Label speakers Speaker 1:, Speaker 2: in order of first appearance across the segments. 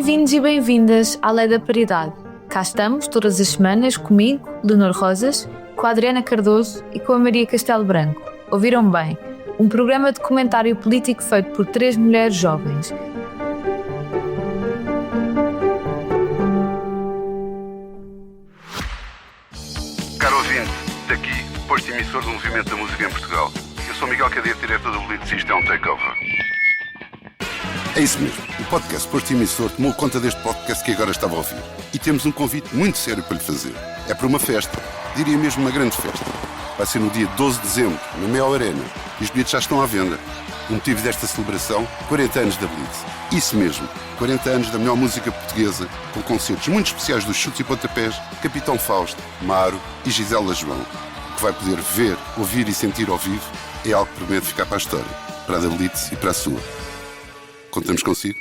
Speaker 1: Bem-vindos e bem-vindas à Lei da Paridade. Cá estamos todas as semanas comigo, Leonor Rosas, com a Adriana Cardoso e com a Maria Castelo Branco. Ouviram bem? Um programa de comentário político feito por 3 mulheres jovens.
Speaker 2: Caro ouvinte, daqui, posto emissor do Movimento da Música em Portugal. Eu sou Miguel Cadeira, diretor do Blitz, isto é um takeover. É isso mesmo, o podcast Posto Emissor tomou conta deste podcast que agora estava a ouvir. E temos um convite muito sério para lhe fazer. É para uma festa, diria mesmo uma grande festa. Vai ser no dia 12 de dezembro, na Mel Arena, e os bilhetes já estão à venda. O motivo desta celebração, 40 anos da Blitz. Isso mesmo, 40 anos da melhor música portuguesa, com concertos muito especiais dos Chutes e Pontapés, Capitão Fausto, Maro e Gisela João. O que vai poder ver, ouvir e sentir ao vivo é algo que promete ficar para a história, para a da Blitz e para a sua. Contamos consigo?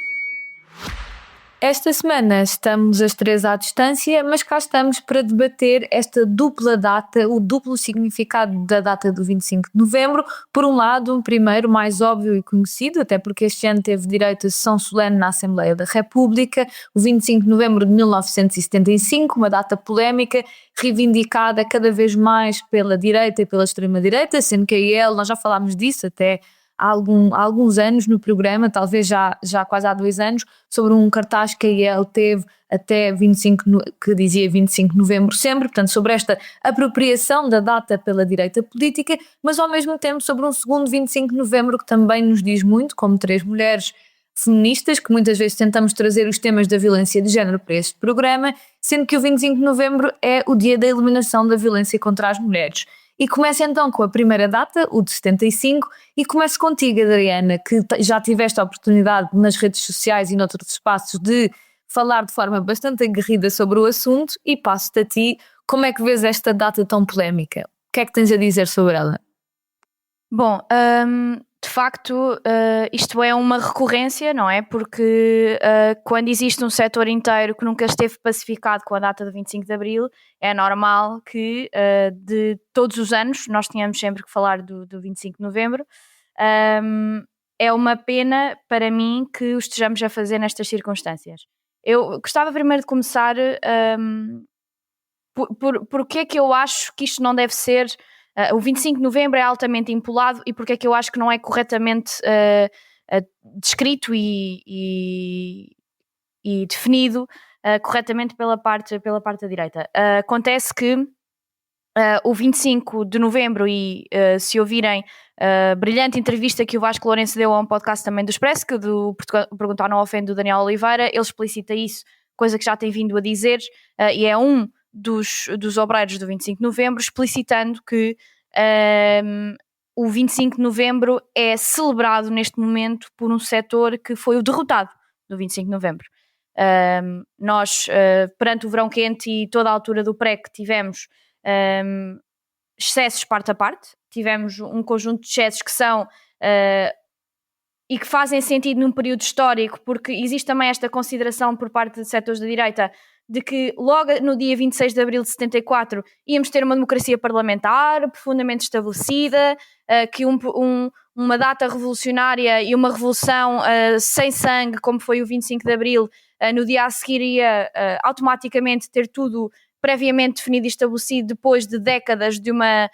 Speaker 1: Esta semana estamos as 3 à distância, mas cá estamos para debater esta dupla data, o duplo significado da data do 25 de novembro. Por um lado, um primeiro mais óbvio e conhecido, até porque este ano teve direito a sessão solene na Assembleia da República, o 25 de novembro de 1975, uma data polémica, reivindicada cada vez mais pela direita e pela extrema-direita, sendo que a IEL, nós já falámos disso até há alguns anos no programa, talvez já quase há 2 anos, sobre um cartaz que a IEL teve até 25, que dizia 25 de novembro sempre, portanto sobre esta apropriação da data pela direita política, mas ao mesmo tempo sobre um segundo 25 de novembro que também nos diz muito, como 3 mulheres feministas, que muitas vezes tentamos trazer os temas da violência de género para este programa, sendo que o 25 de novembro é o dia da eliminação da violência contra as mulheres. E começo então com a primeira data, o de 75, e começo contigo, Adriana, que já tiveste a oportunidade nas redes sociais e noutros espaços de falar de forma bastante aguerrida sobre o assunto, e passo-te a ti, como é que vês esta data tão polémica? O que é que tens a dizer sobre ela?
Speaker 3: Bom, de facto, isto é uma recorrência, não é? Porque quando existe um setor inteiro que nunca esteve pacificado com a data de 25 de Abril, é normal que de todos os anos nós tenhamos sempre que falar do 25 de Novembro. É uma pena para mim que o estejamos a fazer nestas circunstâncias. Eu gostava primeiro de começar por o que é que eu acho que isto não deve ser. O 25 de novembro é altamente impolado e porque é que eu acho que não é corretamente descrito e definido corretamente pela parte da direita. Acontece que o 25 de novembro, e se ouvirem a brilhante entrevista que o Vasco Lourenço deu a um podcast também do Expresso, que do Perguntar Não Ofende, do Daniel Oliveira, ele explicita isso, coisa que já tem vindo a dizer, e é um dos obreiros do 25 de novembro, explicitando que o 25 de novembro é celebrado neste momento por um setor que foi o derrotado do 25 de novembro. Nós, perante o verão quente e toda a altura do pré que tivemos excessos parte a parte, tivemos um conjunto de excessos que são e que fazem sentido num período histórico, porque existe também esta consideração por parte de setores da direita de que logo no dia 26 de abril de 74 íamos ter uma democracia parlamentar profundamente estabelecida, que uma data revolucionária e uma revolução sem sangue, como foi o 25 de abril, no dia a seguir ia automaticamente ter tudo previamente definido e estabelecido depois de décadas de uma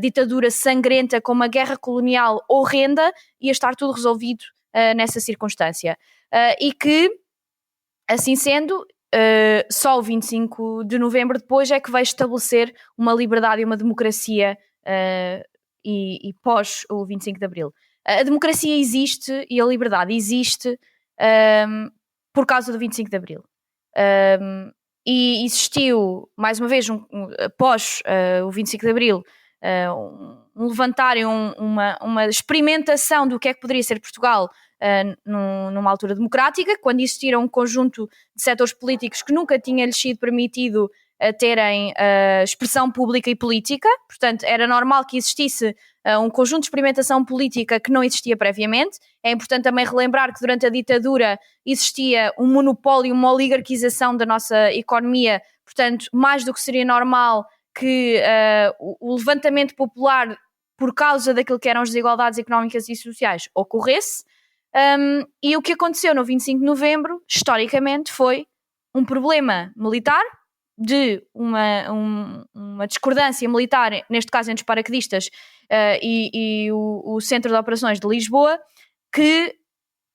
Speaker 3: ditadura sangrenta com uma guerra colonial horrenda, ia estar tudo resolvido nessa circunstância. E que, assim sendo, só o 25 de novembro depois é que vai estabelecer uma liberdade e uma democracia e pós o 25 de abril. A democracia existe e a liberdade existe por causa do 25 de abril. E existiu, mais uma vez, após o 25 de abril, um levantar, uma experimentação do que é que poderia ser Portugal numa altura democrática, quando existiram um conjunto de setores políticos que nunca tinha-lhes sido permitido terem expressão pública e política. Portanto, era normal que existisse um conjunto de experimentação política que não existia previamente. É importante também relembrar que durante a ditadura existia um monopólio, uma oligarquização da nossa economia, portanto, mais do que seria normal que o levantamento popular, por causa daquilo que eram as desigualdades económicas e sociais, ocorresse. E o que aconteceu no 25 de novembro, historicamente, foi um problema militar, de uma discordância militar, neste caso entre os paraquedistas e o Centro de Operações de Lisboa, que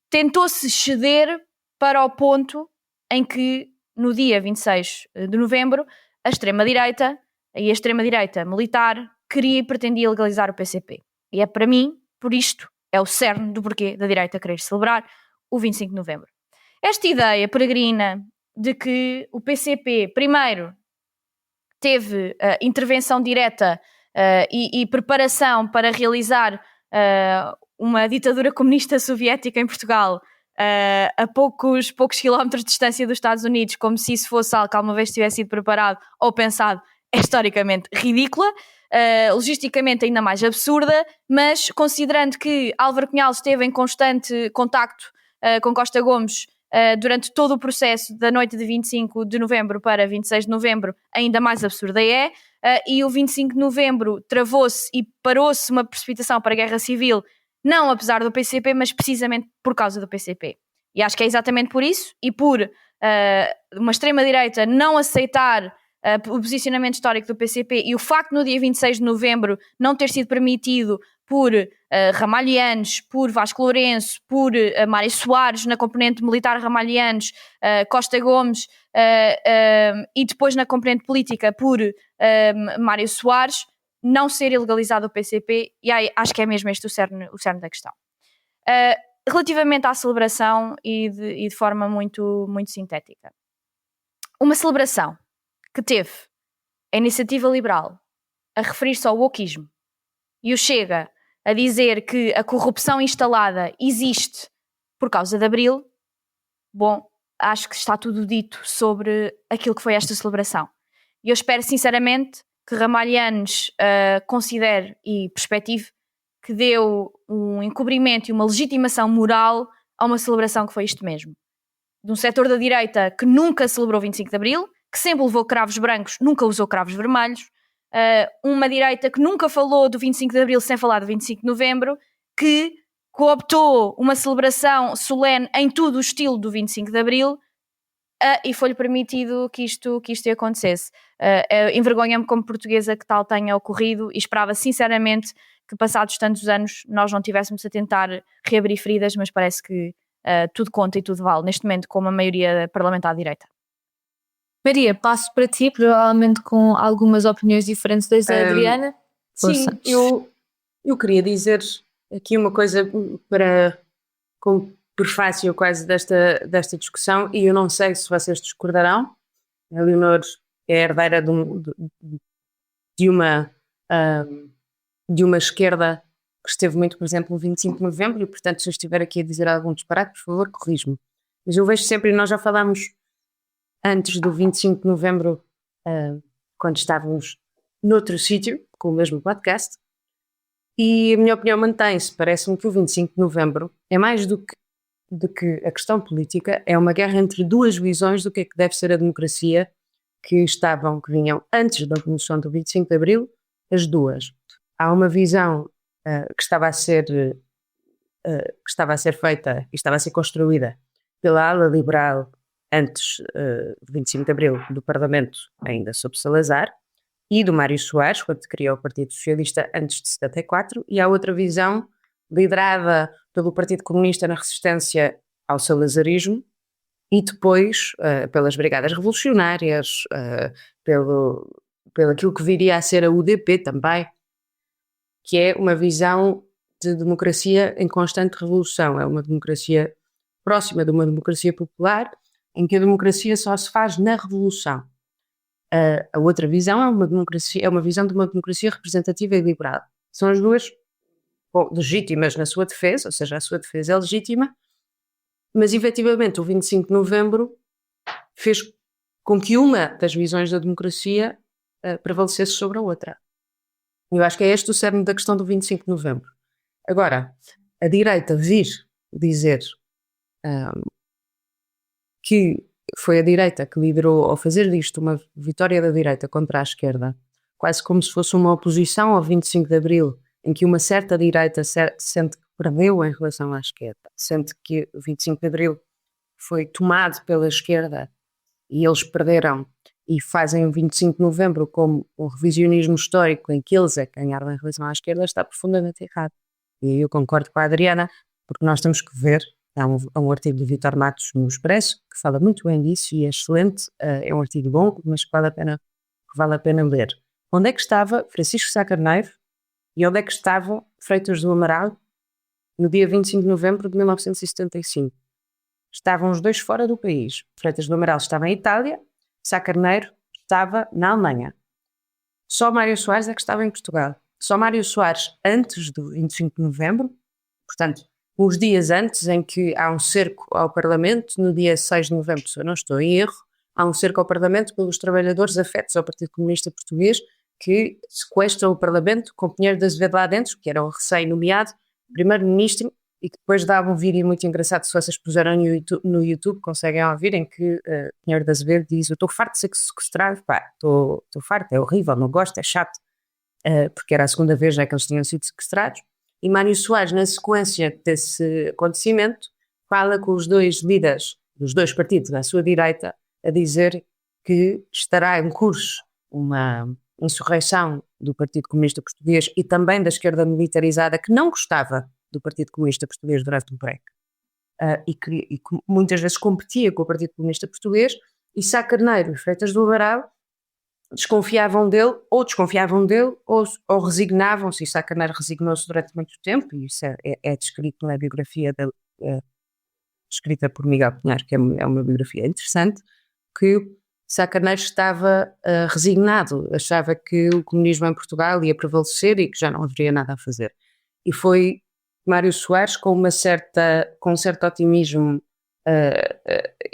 Speaker 3: tentou-se ceder para o ponto em que, no dia 26 de novembro, a extrema-direita e a extrema-direita militar queria e pretendia legalizar o PCP. E é para mim, por isto, é o cerne do porquê da direita querer celebrar o 25 de novembro. Esta ideia peregrina de que o PCP, primeiro, teve intervenção direta e preparação para realizar uma ditadura comunista soviética em Portugal a poucos quilómetros de distância dos Estados Unidos, como se isso fosse algo que alguma vez tivesse sido preparado ou pensado, é historicamente ridícula, logisticamente ainda mais absurda, mas considerando que Álvaro Cunhal esteve em constante contacto com Costa Gomes durante todo o processo da noite de 25 de novembro para 26 de novembro, ainda mais absurda é, e o 25 de novembro travou-se e parou-se uma precipitação para a guerra civil, não apesar do PCP, mas precisamente por causa do PCP. E acho que é exatamente por isso, e por uma extrema-direita não aceitar o posicionamento histórico do PCP e o facto no dia 26 de novembro não ter sido permitido por Ramalhianos, por Vasco Lourenço, por Mário Soares na componente militar Ramalhianos, Costa Gomes e depois na componente política por Mário Soares, não ser ilegalizado o PCP, e aí, acho que é mesmo este o cerne da questão. Relativamente à celebração e de forma muito, muito sintética. Uma celebração que teve a Iniciativa Liberal a referir-se ao wokismo e o Chega a dizer que a corrupção instalada existe por causa de Abril, bom, acho que está tudo dito sobre aquilo que foi esta celebração. E eu espero sinceramente que Ramalhianos considere e perspective que deu um encobrimento e uma legitimação moral a uma celebração que foi isto mesmo. De um setor da direita que nunca celebrou 25 de Abril, que sempre levou cravos brancos, nunca usou cravos vermelhos, uma direita que nunca falou do 25 de Abril sem falar do 25 de Novembro, que cooptou uma celebração solene em tudo o estilo do 25 de Abril, e foi-lhe permitido que isto acontecesse. Envergonha-me como portuguesa que tal tenha ocorrido e esperava sinceramente que passados tantos anos nós não tivéssemos a tentar reabrir feridas, mas parece que tudo conta e tudo vale neste momento com uma maioria parlamentar à direita.
Speaker 1: Maria, passo para ti, provavelmente com algumas opiniões diferentes das da Adriana.
Speaker 4: Sim, eu queria dizer aqui uma coisa como prefácio quase desta discussão, e eu não sei se vocês discordarão. A Leonor é herdeira de uma esquerda que esteve muito, por exemplo, no 25 de novembro, e portanto, se eu estiver aqui a dizer algum disparate, por favor, corrige-me. Mas eu vejo sempre, e nós já falámos antes do 25 de novembro, quando estávamos noutro sítio, com o mesmo podcast, e a minha opinião mantém-se. Parece-me que o 25 de novembro é mais do que a questão política, é uma guerra entre duas visões do que é que deve ser a democracia que vinham antes da Revolução do 25 de Abril, as duas. Há uma visão que estava a ser feita e estava a ser construída pela ala liberal antes do 25 de Abril, do Parlamento ainda sob Salazar, e do Mário Soares, quando criou o Partido Socialista antes de 74, e há outra visão liderada pelo Partido Comunista na resistência ao salazarismo, e depois pelas Brigadas Revolucionárias, pelo aquilo que viria a ser a UDP também, que é uma visão de democracia em constante revolução. É uma democracia próxima de uma democracia popular, em que a democracia só se faz na revolução. A outra visão é uma visão de uma democracia representativa e liberal. São as duas legítimas na sua defesa, ou seja, a sua defesa é legítima, mas efetivamente o 25 de novembro fez com que uma das visões da democracia prevalecesse sobre a outra. Eu acho que é este o cerne da questão do 25 de novembro. Agora, a direita vir dizer que foi a direita que liderou, ao fazer disto uma vitória da direita contra a esquerda, quase como se fosse uma oposição ao 25 de Abril, em que uma certa direita sente que perdeu em relação à esquerda, sendo que o 25 de Abril foi tomado pela esquerda e eles perderam e fazem o 25 de Novembro como um revisionismo histórico em que eles é que ganharam em relação à esquerda, está profundamente errado. E eu concordo com a Adriana, porque nós temos que ver, há um artigo de Vítor Matos no Expresso que fala muito bem disso e é excelente, é um artigo bom, mas que vale a pena ler. Onde é que estava Francisco Sá Carneiro e onde é que estavam Freitas do Amaral no dia 25 de novembro de 1975? Estavam os dois fora do país. Freitas do Amaral estava em Itália, Sá Carneiro estava na Alemanha. Só Mário Soares é que estava em Portugal. Só Mário Soares antes do 25 de novembro, portanto, uns dias antes em que há um cerco ao Parlamento, no dia 6 de novembro, se eu não estou em erro, há um cerco ao Parlamento pelos trabalhadores afetos ao Partido Comunista Português que sequestram o Parlamento com Pinheiro de Azevedo lá dentro, que era o recém-nomeado primeiro-ministro, e que depois dava um vídeo muito engraçado, se vocês puserem no YouTube, conseguem ouvir, em que Pinheiro de Azevedo diz: eu estou farto de ser sequestrado, pá, estou farto, é horrível, não gosto, é chato, porque era a segunda vez já que eles tinham sido sequestrados. E Mário Soares, na sequência desse acontecimento, fala com os dois líderes dos dois partidos à sua direita a dizer que estará em curso uma insurreição do Partido Comunista Português e também da esquerda militarizada que não gostava do Partido Comunista Português durante o break e que muitas vezes competia com o Partido Comunista Português, e Sá Carneiro e Freitas do Amaral desconfiavam dele ou resignavam-se, e Sá Carneiro resignou-se durante muito tempo, e isso é descrito na biografia escrita por Miguel Pinheiro, que é uma biografia interessante, que Sá Carneiro estava resignado, achava que o comunismo em Portugal ia prevalecer e que já não haveria nada a fazer. E foi Mário Soares, com um certo otimismo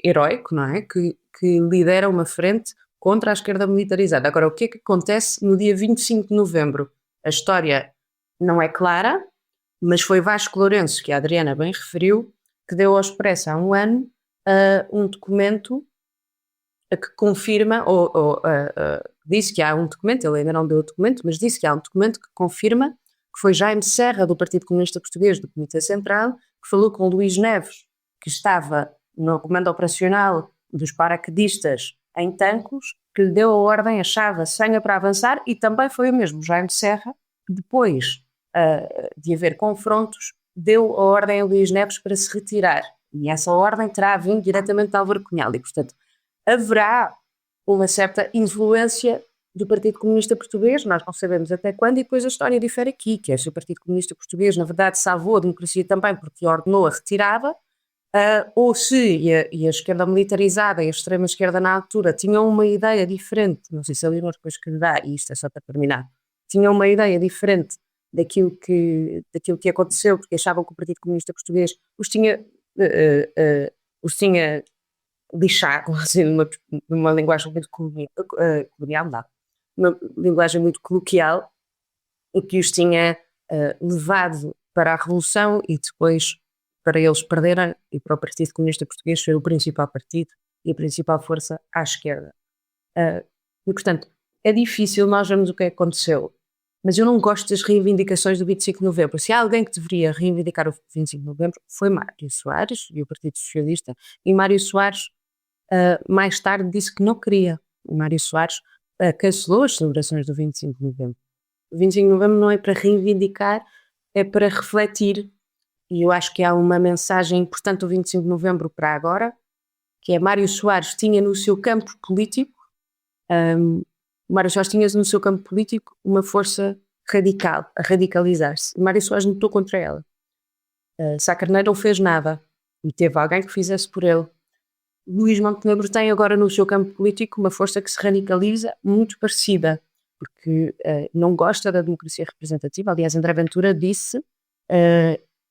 Speaker 4: heroico, não é? Que lidera uma frente contra a esquerda militarizada. Agora, o que é que acontece no dia 25 de novembro? A história não é clara, mas foi Vasco Lourenço, que a Adriana bem referiu, que deu ao Expresso há um ano um documento que confirma, disse que há um documento, ele ainda não deu o documento, mas disse que há um documento que confirma que foi Jaime Serra, do Partido Comunista Português, do Comitê Central, que falou com Luís Neves, que estava no comando operacional dos paraquedistas em Tancos, que lhe deu a ordem, a chave, a senha para avançar, e também foi o mesmo Jaime Serra, que depois de haver confrontos, deu a ordem a Luís Neves para se retirar. E essa ordem terá vindo diretamente de Álvaro Cunhal. E, portanto, haverá uma certa influência do Partido Comunista Português, nós não sabemos até quando, e depois a história difere aqui, que é se o Partido Comunista Português, na verdade, salvou a democracia também porque ordenou a retirada, ou se a esquerda militarizada e a extrema-esquerda na altura tinham uma ideia diferente, não sei se a Leonor depois que lhe dá, e isto é só para terminar, tinham uma ideia diferente daquilo que aconteceu, porque achavam que o Partido Comunista Português os tinha lixado, assim, numa linguagem muito colonial, não. Uma linguagem muito coloquial, e que os tinha levado para a Revolução e depois para eles perderem e para o Partido Comunista Português ser o principal partido e a principal força à esquerda. E, portanto, é difícil nós vermos o que aconteceu, mas eu não gosto das reivindicações do 25 de novembro. Se há alguém que deveria reivindicar o 25 de novembro, foi Mário Soares e o Partido Socialista, e Mário Soares mais tarde disse que não queria. O Mário Soares cancelou as celebrações do 25 de novembro. O 25 de novembro não é para reivindicar, é para refletir, e eu acho que há uma mensagem importante do 25 de novembro para agora, que é Mário Soares tinha no seu campo político, Mário Soares tinha no seu campo político uma força radical, a radicalizar-se. Mário Soares lutou contra ela. Sá Carneiro não fez nada e teve alguém que fizesse por ele. Luís Montenegro tem agora no seu campo político uma força que se radicaliza muito parecida, porque não gosta da democracia representativa. Aliás, André Ventura disse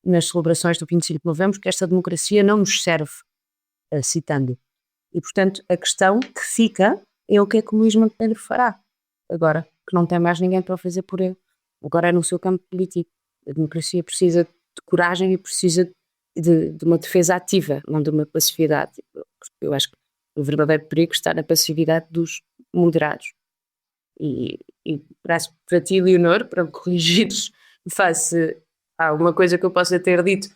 Speaker 4: nas celebrações do 25 de novembro que esta democracia não nos serve, citando. E, portanto, a questão que fica é o que é que o Luís Montenegro fará agora, que não tem mais ninguém para o fazer por ele. Agora é no seu campo político. A democracia precisa de coragem e precisa de uma defesa ativa, não de uma passividade. Eu acho que o verdadeiro perigo está na passividade dos moderados. E para ti, Leonor, para me corrigires face há alguma coisa que eu possa ter dito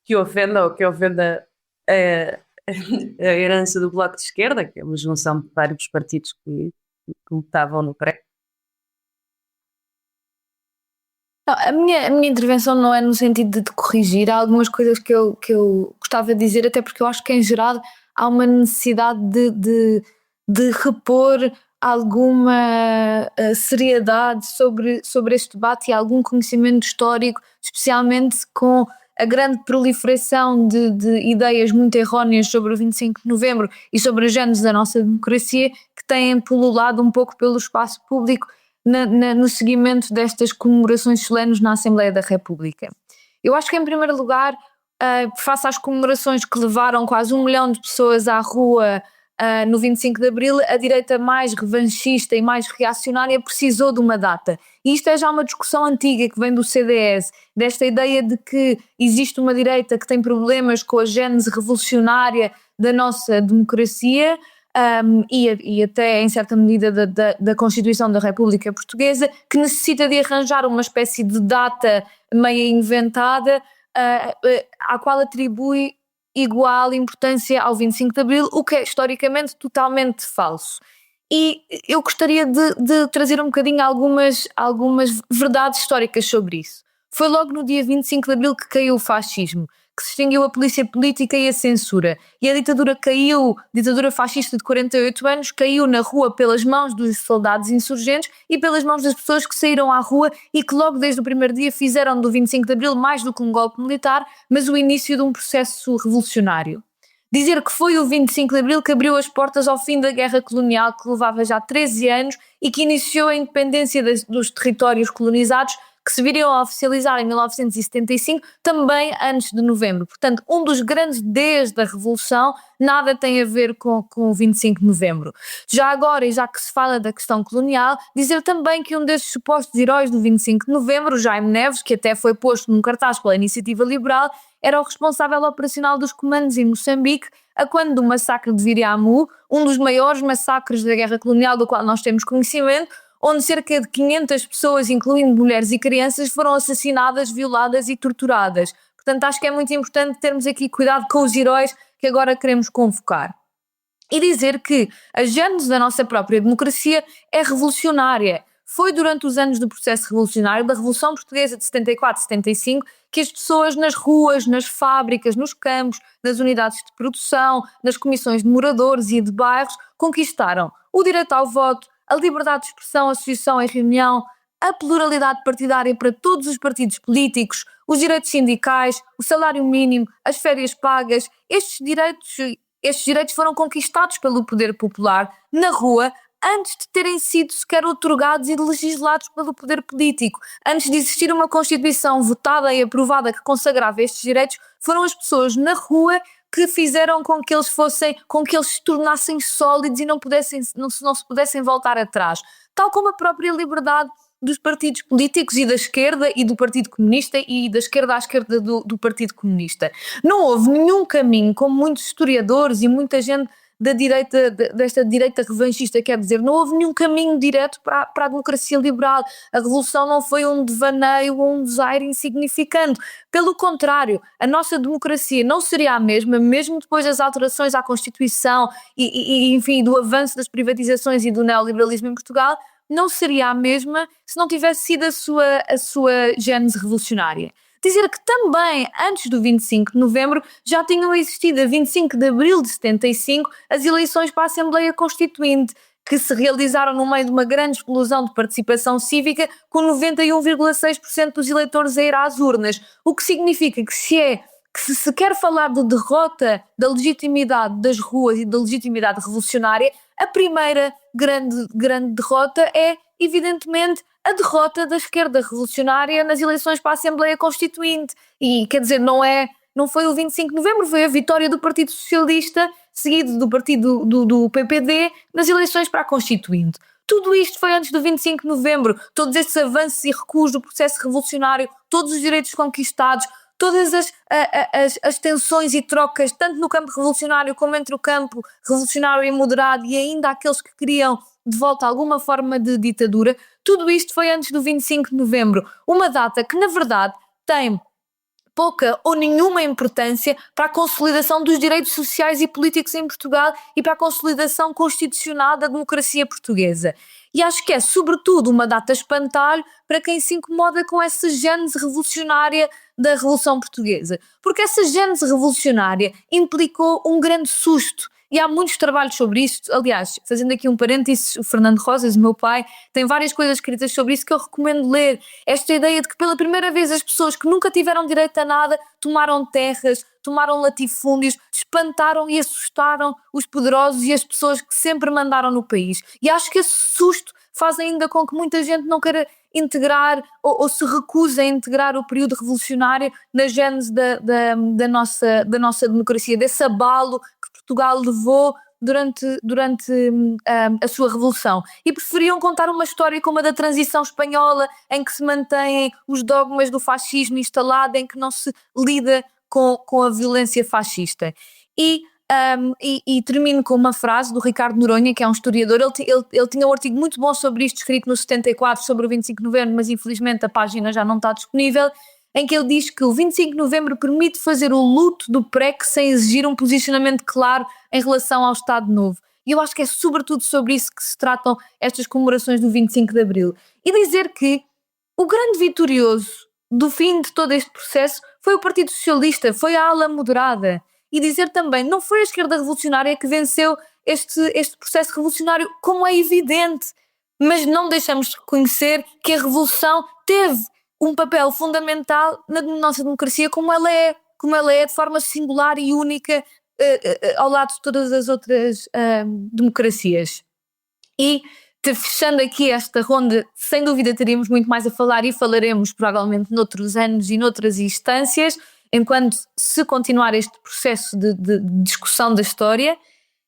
Speaker 4: que ofenda ou que ofenda a herança do Bloco de Esquerda, que é uma junção de vários partidos que lutavam no pré.
Speaker 1: Não, a minha intervenção não é no sentido de te corrigir. Há algumas coisas que eu gostava de dizer, até porque eu acho que em geral há uma necessidade de repor alguma seriedade sobre este debate e algum conhecimento histórico, especialmente com a grande proliferação de ideias muito erróneas sobre o 25 de Novembro e sobre a gênese da nossa democracia, que têm pululado um pouco pelo espaço público no seguimento destas comemorações solenes na Assembleia da República. Eu acho que, em primeiro lugar, face às comemorações que levaram quase 1 milhão de pessoas à rua no 25 de Abril, a direita mais revanchista e mais reacionária precisou de uma data. E isto é já uma discussão antiga que vem do CDS, desta ideia de que existe uma direita que tem problemas com a gênese revolucionária da nossa democracia, e até em certa medida da Constituição da República Portuguesa, que necessita de arranjar uma espécie de data meio inventada à qual atribui igual importância ao 25 de Abril, o que é historicamente totalmente falso. E eu gostaria de trazer um bocadinho algumas verdades históricas sobre isso. Foi logo no dia 25 de Abril que caiu o fascismo, que se extinguiu a polícia política e a censura. E a ditadura caiu, ditadura fascista de 48 anos, caiu na rua pelas mãos dos soldados insurgentes e pelas mãos das pessoas que saíram à rua e que logo desde o primeiro dia fizeram do 25 de Abril mais do que um golpe militar, mas o início de um processo revolucionário. Dizer que foi o 25 de Abril que abriu as portas ao fim da guerra colonial, que levava já 13 anos e que iniciou a independência dos territórios colonizados, que se viriam a oficializar em 1975, também antes de novembro. Portanto, um dos grandes Ds da Revolução nada tem a ver com o 25 de novembro. Já agora, e já que se fala da questão colonial, dizer também que um desses supostos heróis do 25 de novembro, Jaime Neves, que até foi posto num cartaz pela Iniciativa Liberal, era o responsável operacional dos comandos em Moçambique, a quando do massacre de Viriamu, um dos maiores massacres da guerra colonial do qual nós temos conhecimento, onde cerca de 500 pessoas, incluindo mulheres e crianças, foram assassinadas, violadas e torturadas. Portanto, acho que é muito importante termos aqui cuidado com os heróis que agora queremos convocar. E dizer que a gênese da nossa própria democracia é revolucionária. Foi durante os anos do processo revolucionário, da Revolução Portuguesa de 74 e 75, que as pessoas nas ruas, nas fábricas, nos campos, nas unidades de produção, nas comissões de moradores e de bairros, conquistaram o direito ao voto, a liberdade de expressão, associação e reunião, a pluralidade partidária para todos os partidos políticos, os direitos sindicais, o salário mínimo, as férias pagas. Estes direitos foram conquistados pelo poder popular na rua antes de terem sido sequer outorgados e legislados pelo poder político. Antes de existir uma Constituição votada e aprovada que consagrava estes direitos, foram as pessoas na rua que fizeram com que eles se tornassem sólidos e não se pudessem voltar atrás. Tal como a própria liberdade dos partidos políticos e da esquerda e do Partido Comunista e da esquerda à esquerda do Partido Comunista. Não houve nenhum caminho, como muitos historiadores e muita gente da direita, desta direita revanchista quer dizer, não houve nenhum caminho direto para a democracia liberal. A revolução não foi um devaneio ou um desaire insignificante. Pelo contrário, a nossa democracia não seria a mesma, mesmo depois das alterações à Constituição e enfim, do avanço das privatizações e do neoliberalismo em Portugal, não seria a mesma se não tivesse sido a sua gênese revolucionária. Dizer que também, antes do 25 de novembro, já tinham existido a 25 de abril de 75 as eleições para a Assembleia Constituinte, que se realizaram no meio de uma grande explosão de participação cívica, com 91,6% dos eleitores a ir às urnas. O que significa que se quer falar de derrota da legitimidade das ruas e da legitimidade revolucionária, a primeira grande derrota é, evidentemente, a derrota da esquerda revolucionária nas eleições para a Assembleia Constituinte. E, quer dizer, não foi o 25 de novembro, foi a vitória do Partido Socialista, seguido do partido do PPD, nas eleições para a Constituinte. Tudo isto foi antes do 25 de novembro. Todos estes avanços e recuos do processo revolucionário, todos os direitos conquistados, todas as tensões e trocas, tanto no campo revolucionário como entre o campo revolucionário e moderado e ainda aqueles que queriam de volta alguma forma de ditadura, tudo isto foi antes do 25 de novembro. Uma data que, na verdade, tem pouca ou nenhuma importância para a consolidação dos direitos sociais e políticos em Portugal e para a consolidação constitucional da democracia portuguesa. E acho que é, sobretudo, uma data espantalho para quem se incomoda com essa gênese revolucionária da Revolução Portuguesa. Porque essa gênese revolucionária implicou um grande susto. E há muitos trabalhos sobre isto. Aliás, fazendo aqui um parênteses, o Fernando Rosas, o meu pai, tem várias coisas escritas sobre isso que eu recomendo ler. Esta ideia de que pela primeira vez as pessoas que nunca tiveram direito a nada tomaram terras, tomaram latifúndios, espantaram e assustaram os poderosos e as pessoas que sempre mandaram no país. E acho que esse susto faz ainda com que muita gente não queira integrar ou se recusa a integrar o período revolucionário na gênese da nossa democracia, desse abalo que Portugal levou durante a sua revolução. E preferiam contar uma história como a da transição espanhola, em que se mantêm os dogmas do fascismo instalado, em que não se lida com a violência fascista. E termino com uma frase do Ricardo Noronha, que é um historiador. Ele tinha um artigo muito bom sobre isto, escrito no 74, sobre o 25 de novembro, mas infelizmente a página já não está disponível, em que ele diz que o 25 de novembro permite fazer o luto do PREC sem exigir um posicionamento claro em relação ao Estado Novo. E eu acho que é sobretudo sobre isso que se tratam estas comemorações do 25 de abril. E dizer que o grande vitorioso do fim de todo este processo foi o Partido Socialista, foi a ala moderada. E dizer também, não foi a esquerda revolucionária que venceu este processo revolucionário, como é evidente, mas não deixamos de reconhecer que a revolução teve um papel fundamental na nossa democracia, como ela é de forma singular e única ao lado de todas as outras democracias. E fechando aqui esta ronda, sem dúvida teríamos muito mais a falar e falaremos provavelmente noutros anos e noutras instâncias, enquanto se continuar este processo de discussão da história.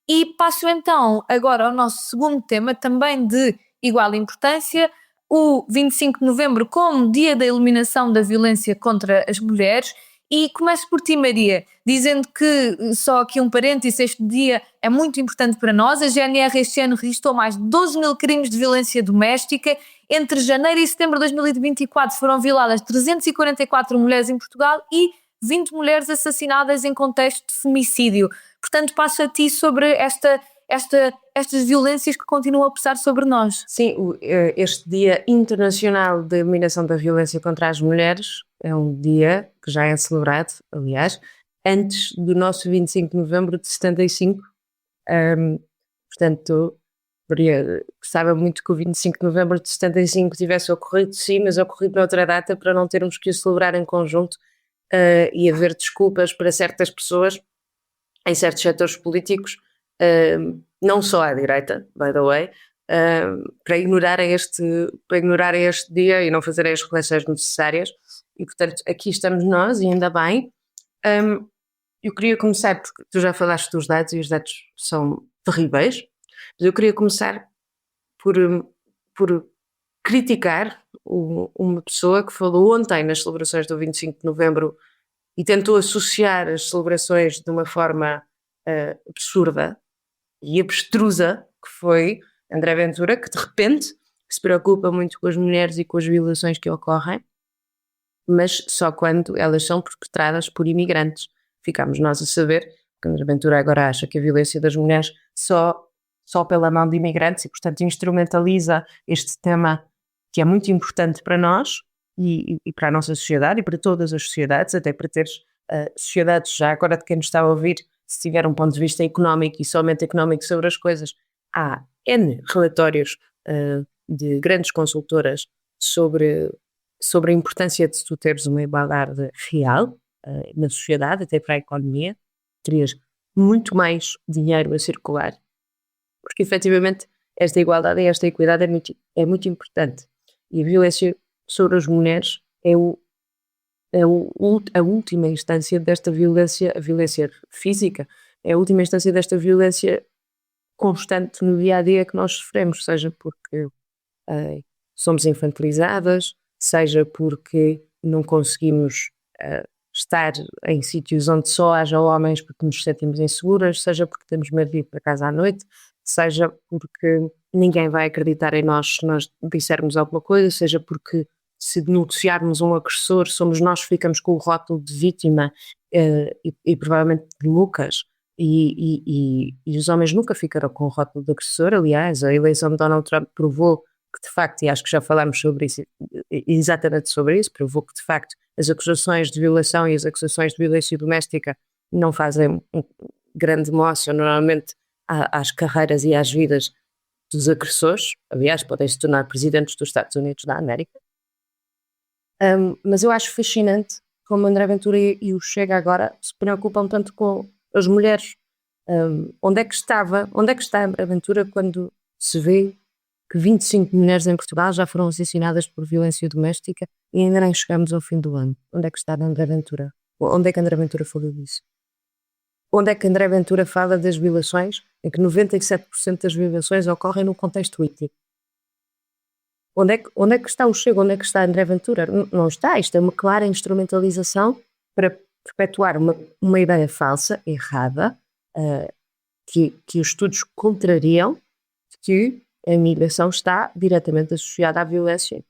Speaker 1: E passo então agora ao nosso segundo tema, também de igual importância, o 25 de novembro como dia da eliminação da violência contra as mulheres. E começo por ti, Maria, dizendo que, só aqui um parênteses, este dia é muito importante para nós. A GNR este ano registrou mais de 12 mil crimes de violência doméstica. Entre janeiro e setembro de 2024 foram violadas 344 mulheres em Portugal e 20 mulheres assassinadas em contexto de femicídio. Portanto, passo a ti sobre estas violências que continuam a pesar sobre nós.
Speaker 4: Sim, este Dia Internacional de Eliminação da Violência contra as Mulheres é um dia que já é celebrado, aliás, antes do nosso 25 de novembro de 75. Portanto, gostava muito que o 25 de novembro de 75 tivesse ocorrido, sim, mas ocorrido noutra data para não termos que o celebrar em conjunto e haver desculpas para certas pessoas em certos setores políticos, não só à direita, by the way, para ignorarem este dia e não fazerem as reflexões necessárias. E, portanto, aqui estamos nós, e ainda bem. Eu queria começar, porque tu já falaste dos dados e os dados são terríveis, mas eu queria começar por criticar uma pessoa que falou ontem nas celebrações do 25 de novembro e tentou associar as celebrações de uma forma absurda e abstrusa, que foi André Ventura, que de repente se preocupa muito com as mulheres e com as violações que ocorrem, mas só quando elas são perpetradas por imigrantes. Ficámos nós a saber que André Ventura agora acha que a violência das mulheres só pela mão de imigrantes e, portanto, instrumentaliza este tema que é muito importante para nós e para a nossa sociedade e para todas as sociedades, até para ter sociedades, já agora de quem nos está a ouvir, se tiver um ponto de vista económico e somente económico sobre as coisas, há N relatórios de grandes consultoras sobre a importância de tu teres uma igualdade real na sociedade, até para a economia. Terias muito mais dinheiro a circular, porque efetivamente esta igualdade e esta equidade é muito importante. E a violência sobre as mulheres é a última instância desta violência, a violência física, é a última instância desta violência constante no dia-a-dia que nós sofremos, seja porque somos infantilizadas, seja porque não conseguimos estar em sítios onde só haja homens porque nos sentimos inseguras, seja porque temos medo de ir para casa à noite, seja porque ninguém vai acreditar em nós se nós dissermos alguma coisa, seja porque se denunciarmos um agressor, somos nós que ficamos com o rótulo de vítima e provavelmente de Lucas, e os homens nunca ficaram com o rótulo de agressor. Aliás, a eleição de Donald Trump provou que, de facto, e acho que já falámos sobre isso, exatamente sobre isso, provou que, de facto, as acusações de violação e as acusações de violência doméstica não fazem um grande moço, normalmente, às carreiras e às vidas dos agressores. Aliás, podem se tornar presidentes dos Estados Unidos da América. Mas eu acho fascinante como André Ventura e o Chega agora se preocupam tanto com as mulheres. Onde é que está André Ventura quando se vê que 25 mulheres em Portugal já foram assassinadas por violência doméstica e ainda nem chegamos ao fim do ano? Onde é que está André Ventura? Onde é que André Ventura falou disso? Onde é que André Ventura fala das violações, em que 97% das violações ocorrem no contexto íntimo? Onde é que está o Chega? Onde é que está André Ventura? Não está. Isto é uma clara instrumentalização para perpetuar uma ideia falsa, errada, que os estudos contrariam, de que a imigração está diretamente associada à violência.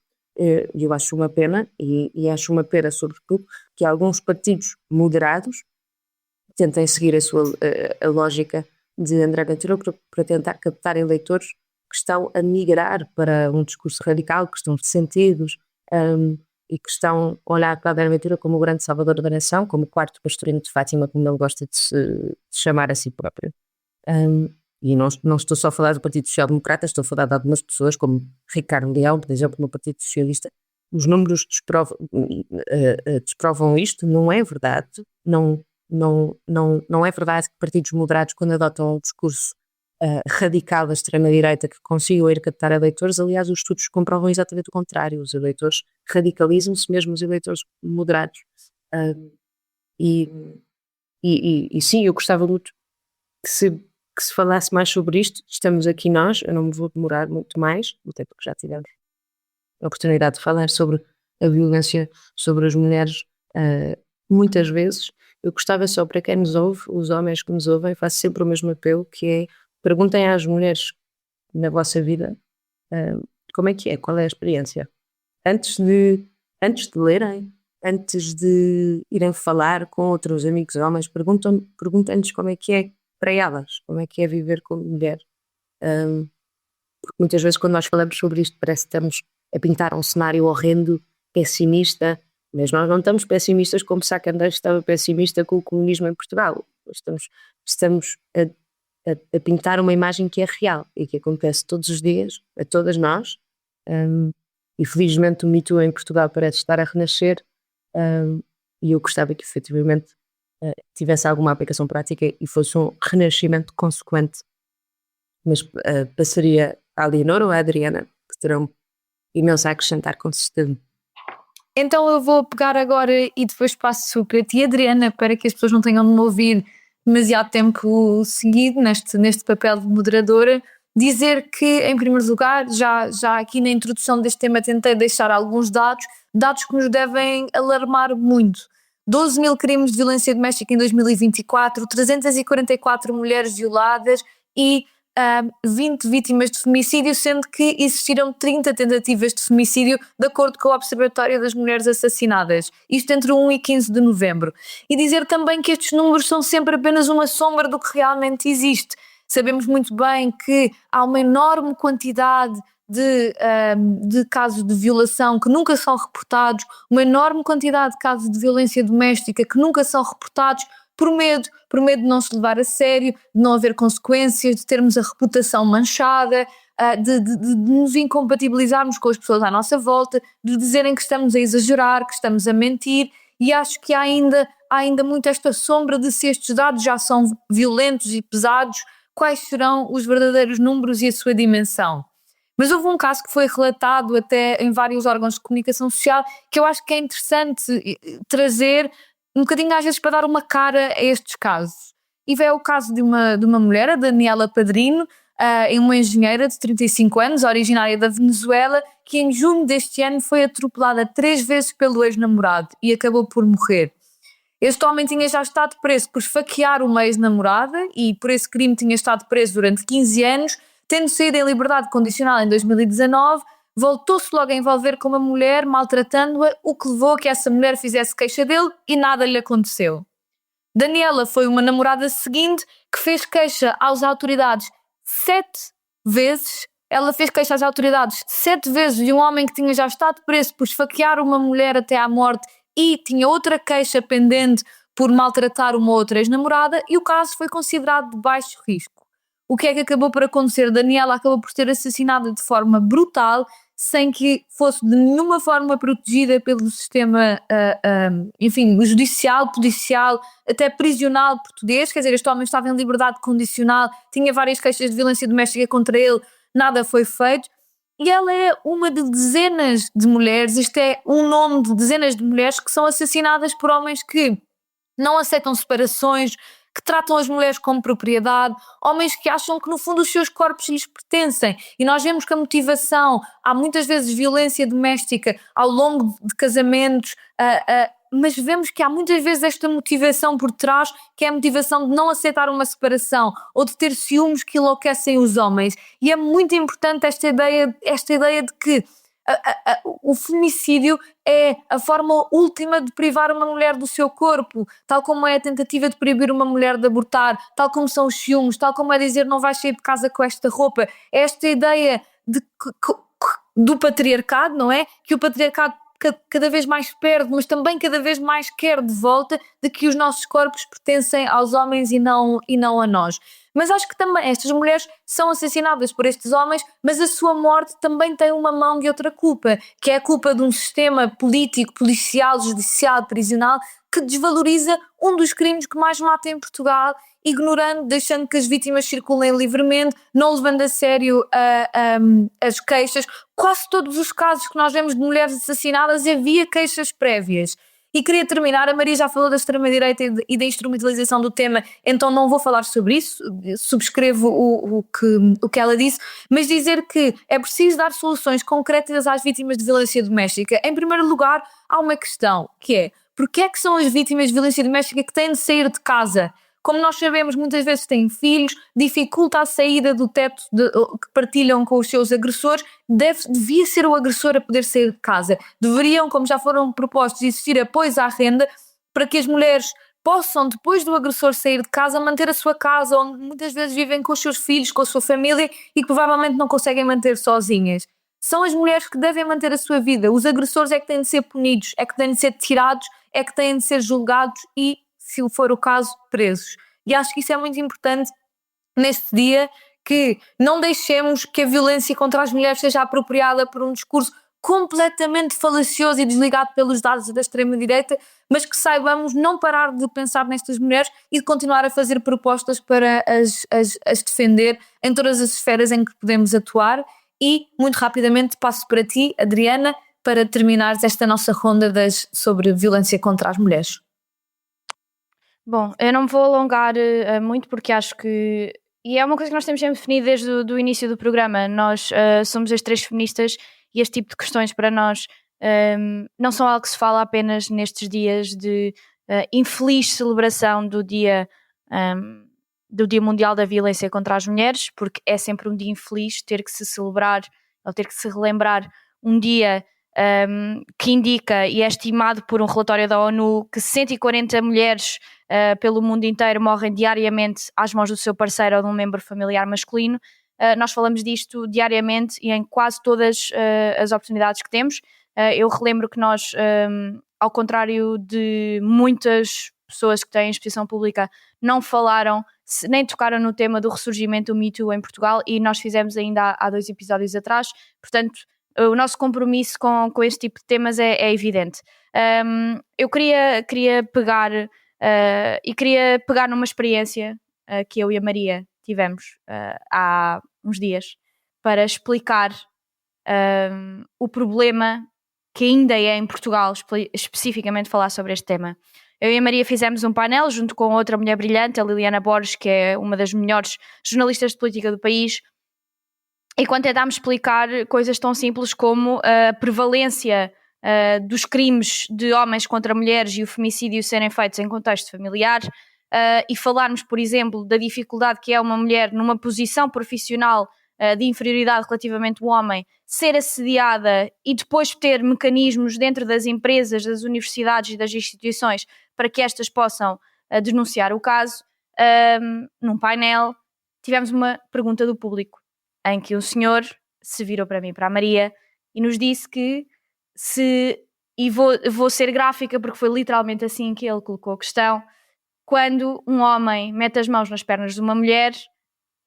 Speaker 4: Eu acho uma pena, e acho uma pena, sobretudo, que alguns partidos moderados tentem seguir a lógica de André Ventura para tentar captar eleitores que estão a migrar para um discurso radical, que estão ressentidos e que estão a olhar para André Ventura como o grande salvador da nação, como o quarto pastorino de Fátima, como ele gosta de se chamar a si próprio. E não estou só a falar do Partido Social Democrata, estou a falar de algumas pessoas, como Ricardo Leão, por exemplo, no Partido Socialista. Os números desprovam isto. Não é verdade. Não é verdade que partidos moderados, quando adotam um discurso radical da extrema-direita, que consigam ir captar eleitores. Aliás, os estudos comprovam exatamente o contrário. Os eleitores radicalizam-se, mesmo os eleitores moderados. E sim, eu gostava muito que se falasse mais sobre isto. Estamos aqui nós, eu não me vou demorar muito mais, até porque já tivemos a oportunidade de falar sobre a violência sobre as mulheres muitas vezes. Eu gostava só, para quem nos ouve, os homens que nos ouvem, faço sempre o mesmo apelo, que é: perguntem às mulheres na vossa vida como é que é, qual é a experiência. Antes de lerem, antes de irem falar com outros amigos homens, perguntem-lhes como é que é para elas, como é que é viver como mulher. Porque muitas vezes, quando nós falamos sobre isto, parece que estamos a pintar um cenário horrendo, pessimista, mas nós não estamos pessimistas como Sá Carneiro estava pessimista com o comunismo em Portugal. Estamos a pintar uma imagem que é real e que acontece todos os dias, a todas nós, e felizmente o Me Too em Portugal parece estar a renascer, e eu gostava que efetivamente tivesse alguma aplicação prática e fosse um renascimento consequente. Mas passaria à Leonor ou à Adriana, que terão imenso a acrescentar, com certeza.
Speaker 1: Então eu vou pegar agora e depois passo para ti, Adriana, para que as pessoas não tenham de me ouvir demasiado tempo seguido neste papel de moderadora. Dizer que, em primeiro lugar, já aqui na introdução deste tema tentei deixar alguns dados que nos devem alarmar muito. 12 mil crimes de violência doméstica em 2024, 344 mulheres violadas e 20 vítimas de femicídio, sendo que existiram 30 tentativas de femicídio, de acordo com o Observatório das Mulheres Assassinadas. Isto entre 1 e 15 de novembro. E dizer também que estes números são sempre apenas uma sombra do que realmente existe. Sabemos muito bem que há uma enorme quantidade de casos de violação que nunca são reportados, uma enorme quantidade de casos de violência doméstica que nunca são reportados, por medo de não se levar a sério, de não haver consequências, de termos a reputação manchada, de nos incompatibilizarmos com as pessoas à nossa volta, de dizerem que estamos a exagerar, que estamos a mentir, e acho que há ainda muito esta sombra de, se estes dados já são violentos e pesados, quais serão os verdadeiros números e a sua dimensão. Mas houve um caso que foi relatado até em vários órgãos de comunicação social, que eu acho que é interessante trazer um bocadinho às vezes para dar uma cara a estes casos. E é o caso de uma mulher, a Daniela Padrino, uma engenheira de 35 anos, originária da Venezuela, que em junho deste ano foi atropelada 3 vezes pelo ex-namorado e acabou por morrer. Este homem tinha já estado preso por esfaquear uma ex-namorada e por esse crime tinha estado preso durante 15 anos, tendo saído em liberdade condicional em 2019, voltou-se logo a envolver com uma mulher, maltratando-a, o que levou a que essa mulher fizesse queixa dele e nada lhe aconteceu. Daniela foi uma namorada seguinte que fez queixa às autoridades 7 vezes. Ela fez queixa às autoridades 7 vezes de um homem que tinha já estado preso por esfaquear uma mulher até à morte e tinha outra queixa pendente por maltratar uma outra ex-namorada, e o caso foi considerado de baixo risco. O que é que acabou por acontecer? Daniela acabou por ser assassinada de forma brutal, sem que fosse de nenhuma forma protegida pelo sistema, judicial, policial, até prisional português. Quer dizer, este homem estava em liberdade condicional, tinha várias queixas de violência doméstica contra ele, nada foi feito. E ela é uma de dezenas de mulheres, isto é um nome de dezenas de mulheres que são assassinadas por homens que não aceitam separações, que tratam as mulheres como propriedade, homens que acham que no fundo os seus corpos lhes pertencem. E nós vemos que a motivação, há muitas vezes violência doméstica ao longo de casamentos, mas vemos que há muitas vezes esta motivação por trás, que é a motivação de não aceitar uma separação ou de ter ciúmes que enlouquecem os homens. E é muito importante esta ideia de que o feminicídio é a forma última de privar uma mulher do seu corpo, tal como é a tentativa de proibir uma mulher de abortar, tal como são os ciúmes, tal como é dizer não vais sair de casa com esta roupa. É esta ideia do patriarcado, não é? Que o patriarcado cada vez mais perde, mas também cada vez mais quer de volta, de que os nossos corpos pertencem aos homens e não a nós. Mas acho que também estas mulheres são assassinadas por estes homens, mas a sua morte também tem uma mão de outra culpa, que é a culpa de um sistema político, policial, judicial, prisional, que desvaloriza um dos crimes que mais mata em Portugal, ignorando, deixando que as vítimas circulem livremente, não levando a sério as queixas. Quase todos os casos que nós vemos de mulheres assassinadas havia queixas prévias. E queria terminar, a Maria já falou da extrema-direita e da instrumentalização do tema, então não vou falar sobre isso, subscrevo o que ela disse, mas dizer que é preciso dar soluções concretas às vítimas de violência doméstica. Em primeiro lugar, há uma questão, que é, porque é que são as vítimas de violência doméstica que têm de sair de casa? Como nós sabemos, muitas vezes têm filhos, dificulta a saída do teto que partilham com os seus agressores, devia ser o agressor a poder sair de casa. Deveriam, como já foram propostos, existir apoios à renda para que as mulheres possam, depois do agressor sair de casa, manter a sua casa, onde muitas vezes vivem com os seus filhos, com a sua família e que provavelmente não conseguem manter sozinhas. São as mulheres que devem manter a sua vida. Os agressores é que têm de ser punidos, é que têm de ser tirados, é que têm de ser julgados e, se for o caso, presos. E acho que isso é muito importante neste dia, que não deixemos que a violência contra as mulheres seja apropriada por um discurso completamente falacioso e desligado pelos dados da extrema-direita, mas que saibamos não parar de pensar nestas mulheres e de continuar a fazer propostas para as defender em todas as esferas em que podemos atuar. E, muito rapidamente, passo para ti, Adriana, para terminares esta nossa ronda sobre violência contra as mulheres.
Speaker 3: Bom, eu não me vou alongar muito, porque acho que, e é uma coisa que nós temos sempre definido desde o início do programa, nós somos as três feministas e este tipo de questões para nós não são algo que se fala apenas nestes dias de infeliz celebração do Dia Mundial da Violência contra as Mulheres, porque é sempre um dia infeliz ter que se celebrar ou ter que se relembrar um dia que indica e é estimado por um relatório da ONU que 140 mulheres pelo mundo inteiro morrem diariamente às mãos do seu parceiro ou de um membro familiar masculino. Nós falamos disto diariamente e em quase todas as oportunidades que temos. Eu relembro que nós, ao contrário de muitas pessoas que têm exposição pública, não falaram, nem tocaram no tema do ressurgimento do Me Too em Portugal, e nós fizemos ainda há 2 episódios atrás. Portanto, o nosso compromisso com este tipo de temas é evidente. Eu queria pegar numa experiência que eu e a Maria tivemos há uns dias para explicar o problema que ainda é em Portugal, especificamente falar sobre este tema. Eu e a Maria fizemos um painel junto com outra mulher brilhante, a Liliana Borges, que é uma das melhores jornalistas de política do país, e quando tentámos explicar coisas tão simples como a prevalência dos crimes de homens contra mulheres e o femicídio serem feitos em contexto familiar, e falarmos, por exemplo, da dificuldade que é uma mulher numa posição profissional de inferioridade relativamente ao homem, ser assediada e depois ter mecanismos dentro das empresas, das universidades e das instituições para que estas possam denunciar o caso. Num painel tivemos uma pergunta do público em que o senhor se virou para mim e para a Maria e nos disse que e vou ser gráfica porque foi literalmente assim que ele colocou a questão: quando um homem mete as mãos nas pernas de uma mulher,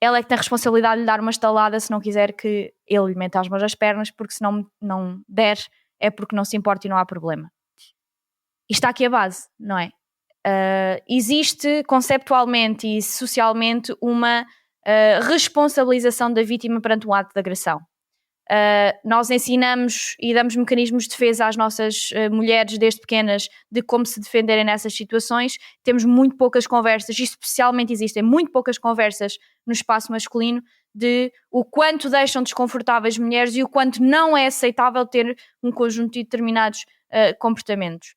Speaker 3: ela é que tem a responsabilidade de lhe dar uma estalada se não quiser que ele lhe meta as mãos nas pernas, porque se não der é porque não se importa e não há problema. E está aqui a base, não é? Existe conceptualmente e socialmente uma responsabilização da vítima perante um ato de agressão. Nós ensinamos e damos mecanismos de defesa às nossas mulheres desde pequenas de como se defenderem nessas situações. Temos muito poucas conversas, e especialmente existem muito poucas conversas no espaço masculino de o quanto deixam desconfortáveis mulheres e o quanto não é aceitável ter um conjunto de determinados comportamentos.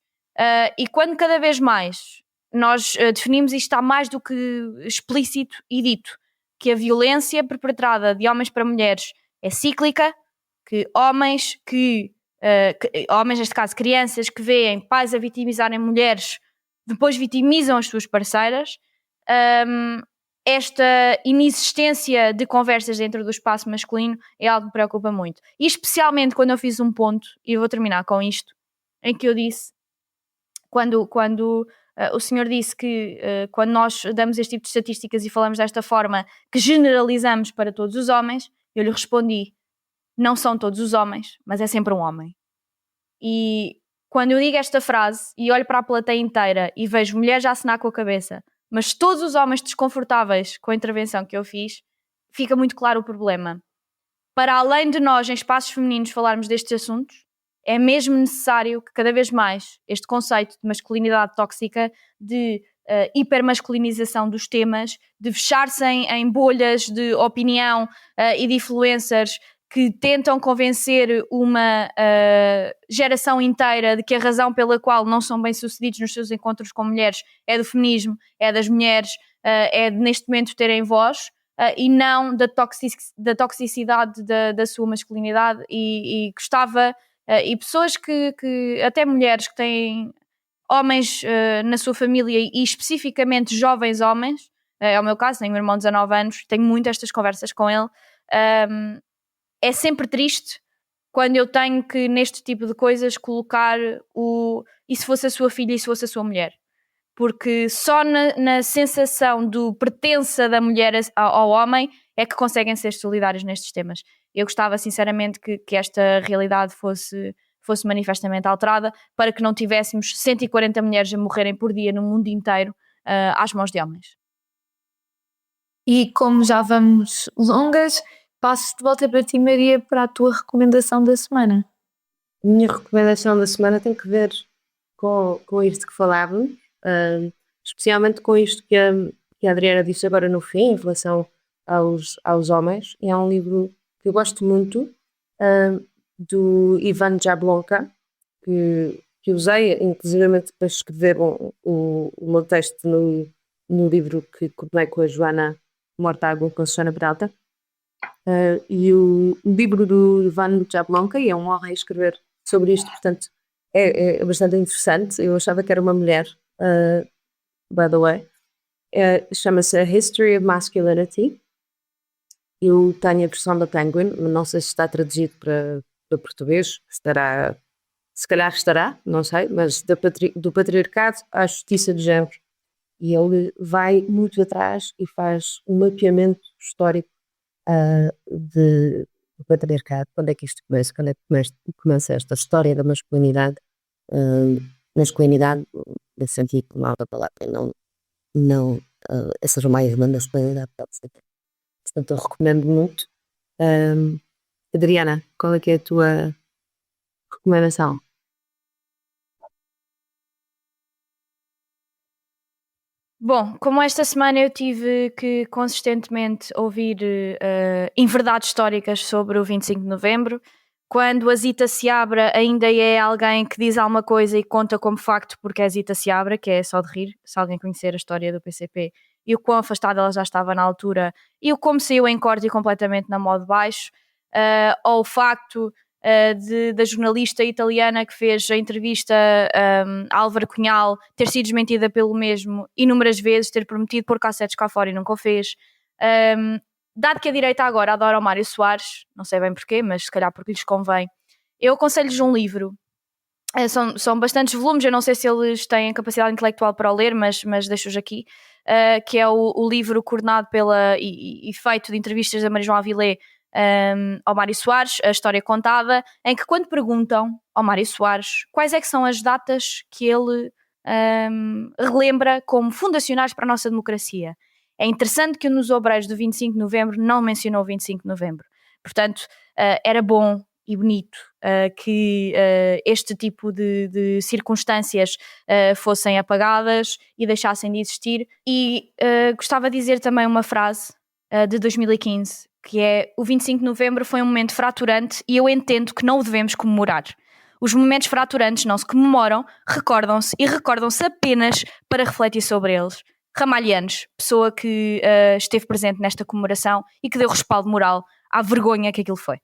Speaker 3: E quando cada vez mais nós definimos, isto está mais do que explícito e dito, que a violência perpetrada de homens para mulheres é cíclica, que homens, neste caso crianças, que veem pais a vitimizarem mulheres, depois vitimizam as suas parceiras. Esta inexistência de conversas dentro do espaço masculino é algo que me preocupa muito. E especialmente quando eu fiz um ponto, e eu vou terminar com isto, em que eu disse, quando o senhor disse que quando nós damos este tipo de estatísticas e falamos desta forma, que generalizamos para todos os homens, eu lhe respondi: não são todos os homens, mas é sempre um homem. E quando eu digo esta frase e olho para a plateia inteira e vejo mulheres a acenar com a cabeça, mas todos os homens desconfortáveis com a intervenção que eu fiz, fica muito claro o problema. Para além de nós, em espaços femininos, falarmos destes assuntos, é mesmo necessário que cada vez mais este conceito de masculinidade tóxica, de hipermasculinização dos temas, de fechar-se em bolhas de opinião e de influencers que tentam convencer uma geração inteira de que a razão pela qual não são bem-sucedidos nos seus encontros com mulheres é do feminismo, é das mulheres, é de, neste momento, terem voz, e não da toxicidade da sua masculinidade. E gostava, e pessoas que até mulheres que têm homens na sua família e especificamente jovens homens, é o meu caso, tenho um irmão de 19 anos, tenho muito estas conversas com ele. É sempre triste quando eu tenho que, neste tipo de coisas, colocar e se fosse a sua filha e se fosse a sua mulher. Porque só na sensação do pertença da mulher ao homem é que conseguem ser solidários nestes temas. Eu gostava sinceramente que esta realidade fosse manifestamente alterada para que não tivéssemos 140 mulheres a morrerem por dia no mundo inteiro às mãos de homens.
Speaker 1: E como já vamos longas, passo de volta para ti, Maria, para a tua recomendação da semana.
Speaker 4: A minha recomendação da semana tem que ver com isto que falávamos, especialmente com isto que a Adriana disse agora no fim, em relação aos homens. E é um livro que eu gosto muito, do Ivan Jablonka, que usei inclusivamente para escrever o meu texto no livro que coordenei com a Joana Mortágua, com a Susana Peralta. E o livro do Ivan Jablonka, e é uma honra escrever sobre isto, portanto é bastante interessante. Eu achava que era uma mulher, by the way. Chama-se A History of Masculinity. Eu tenho a versão da Penguin, não sei se está traduzido para português, se calhar estará, não sei, mas do patriarcado à justiça de género. E ele vai muito atrás e faz um mapeamento histórico do patriarcado. Quando é que isto começa? Quando é que começa esta história da masculinidade? Masculinidade, nesse sentido, mal da palavra, não essas maias da masculinidade. Portanto, eu recomendo muito. Adriana, qual é que é a tua recomendação?
Speaker 3: Bom, como esta semana eu tive que consistentemente ouvir inverdades históricas sobre o 25 de novembro, quando a Zita Seabra ainda é alguém que diz alguma coisa e conta como facto porque é Zita Seabra, que é só de rir, se alguém conhecer a história do PCP e o quão afastada ela já estava na altura e o como saiu em corte e completamente na modo baixo, ou o facto da jornalista italiana que fez a entrevista a Álvaro Cunhal ter sido desmentida pelo mesmo inúmeras vezes, ter prometido pôr cassetes cá fora e nunca o fez. Dado que a direita agora adora o Mário Soares, não sei bem porquê, mas se calhar porque lhes convém, eu aconselho-lhes um livro. São bastantes volumes, eu não sei se eles têm capacidade intelectual para o ler, mas deixo-os aqui, que é o livro coordenado e feito de entrevistas da Maria João Avilés ao Mário Soares, A História Contada, em que quando perguntam ao Mário Soares quais é que são as datas que ele relembra como fundacionais para a nossa democracia. É interessante que nos obreiros do 25 de novembro não mencionou o 25 de novembro. Portanto, era bom e bonito que este tipo de circunstâncias fossem apagadas e deixassem de existir. E gostava de dizer também uma frase de 2015, que é: o 25 de novembro foi um momento fraturante e eu entendo que não o devemos comemorar. Os momentos fraturantes não se comemoram, recordam-se e recordam-se apenas para refletir sobre eles. Ramalhianos, pessoa que esteve presente nesta comemoração e que deu respaldo moral à vergonha que aquilo foi.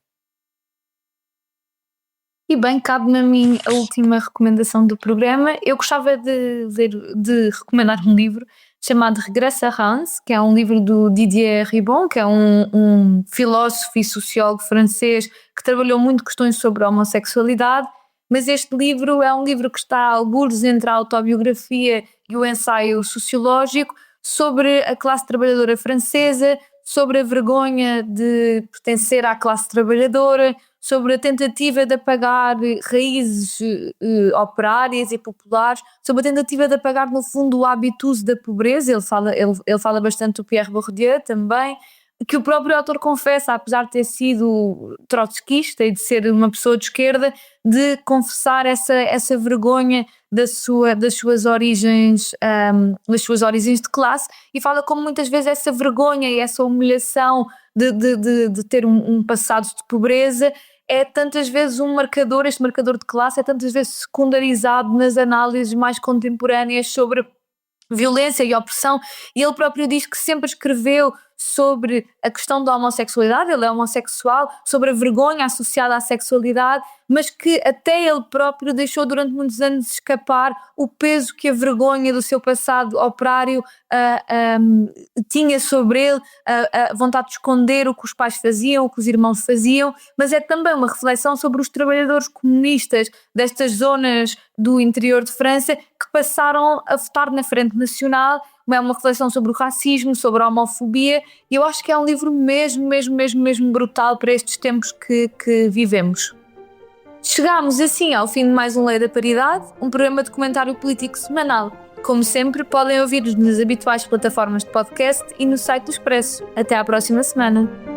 Speaker 1: E bem, cabe-me a mim a última recomendação do programa. Eu gostava de recomendar um livro chamado Regresso a Reims, que é um livro do Didier Ribon, que é um filósofo e sociólogo francês que trabalhou muito questões sobre a homossexualidade, mas este livro é um livro que está a algures entre a autobiografia e o ensaio sociológico sobre a classe trabalhadora francesa, sobre a vergonha de pertencer à classe trabalhadora, sobre a tentativa de apagar raízes operárias e populares, sobre a tentativa de apagar, no fundo, o habitus da pobreza. Ele fala bastante do Pierre Bourdieu também, que o próprio autor confessa, apesar de ter sido trotskista e de ser uma pessoa de esquerda, de confessar essa vergonha das suas origens de classe, e fala como muitas vezes essa vergonha e essa humilhação de ter um passado de pobreza é tantas vezes este marcador de classe é tantas vezes secundarizado nas análises mais contemporâneas sobre violência e opressão, e ele próprio diz que sempre escreveu sobre a questão da homossexualidade, ele é homossexual, sobre a vergonha associada à sexualidade, mas que até ele próprio deixou durante muitos anos escapar o peso que a vergonha do seu passado operário tinha sobre ele, a vontade de esconder o que os pais faziam, o que os irmãos faziam, mas é também uma reflexão sobre os trabalhadores comunistas destas zonas do interior de França que passaram a votar na Frente Nacional. É uma reflexão sobre o racismo, sobre a homofobia, e eu acho que é um livro mesmo brutal para estes tempos que vivemos. Chegámos assim ao fim de mais um Lei da Paridade, um programa de comentário político semanal. Como sempre, podem ouvir-nos nas habituais plataformas de podcast e no site do Expresso. Até à próxima semana.